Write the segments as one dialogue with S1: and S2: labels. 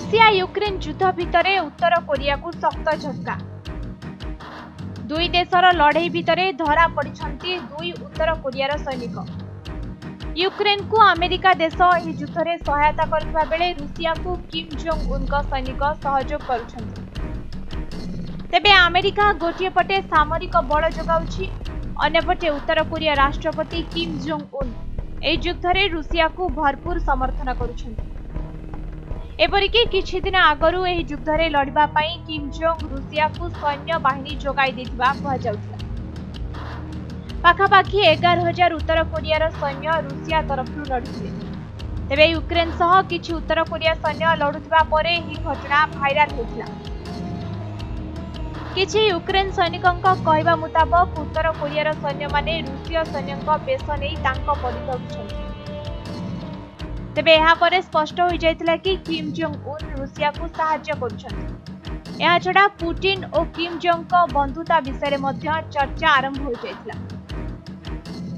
S1: Russia Ukraine युद्ध भितर उत्तर Korea को शक्त झटका। दुई देशर लड़ई भितर धरा पड़िछंती दुई उत्तर कोरियार सैनिक। यूक्रेन को अमेरिका देश यह युद्ध में सहायता करथिबा बेले रूसिया को किम जोंग उन सैनिक सहयोग करुछंती। तेबे अमेरिका गोटे पटे सामरिक बल जोगाउछि, अन्यपटे उत्तर कोरिया राष्ट्रपति किम जोंग उन ए युद्ध में रूसिया को भरपूर समर्थन करुछंती। एपरिकी किछि दिन आगरू एही युद्ध में लड़िबा पई किम जोंग रूसिया को सैन्य बाहिनी जोगाई देथिबा कहजाउथिला। पाखापाखी 11,000 उत्तर कोरियार सैन्य रूसिया तरफରୁ लड़िथिले। तेबे यूक्रेन सह किछि उत्तर कोरिया सैन्य लड़ुथिबा परे ही घटना भाइराल होथिला। किछि यूक्रेन सैनिकंक कहवा मुताबक उत्तर कोरियार सैन्य माने रूसीय सैन्यंक बेश नै तांको परिधरुछंती। तेबे यहाँ पर स्पष्ट हो जाइतिला कि किम जोंग उन रूसिया को सहायता करुछंती। यहाँ छड़ा पुतिन और किम जोंग को बंधुता विषय मध्य चर्चा आरंभ हो जाइतिला।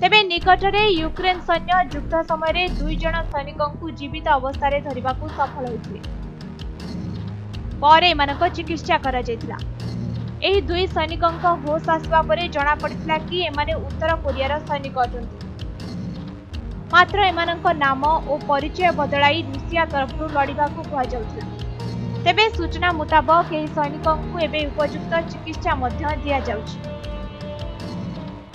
S1: तेबे निकटरे यूक्रेन सैन्य युद्ध समय दुई जन सैनिकों को जीवित अवस्था रे धरिबाकू सफल होइतिले। परे एमानक चिकित्सा करा जाइतिला। एही दुई सैनिकों होश आसवा परे जणा पड़ितिला कि एमाने उत्तर कोरियार सैनिक अटंती। मात्र एमानक नाम और परिचय बदलाई रूसिया तरफରୁ लड़िबाकू कहजाउथिला। तेबे सूचना मुताबक एही सैनिकों को एबे उपयुक्त चिकित्सा मध्य दिया जाउछि।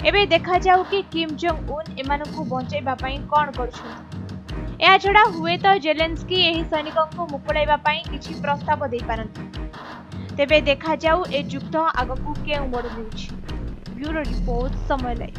S1: एबे देखा जाउ कि किम जोंग उन एमानकू बंचाइबा पई कोन करूछंती। या छड़ा हुए तो जेलेंस्की एही सैनिकों को मुकुड़ाइबा पई किछि प्रस्ताव देई पारंती। तेबे देखा जाउ ए युद्ध आगकू केउ मोड़ देउछि। ब्यूरो रिपोर्ट समय लाइव।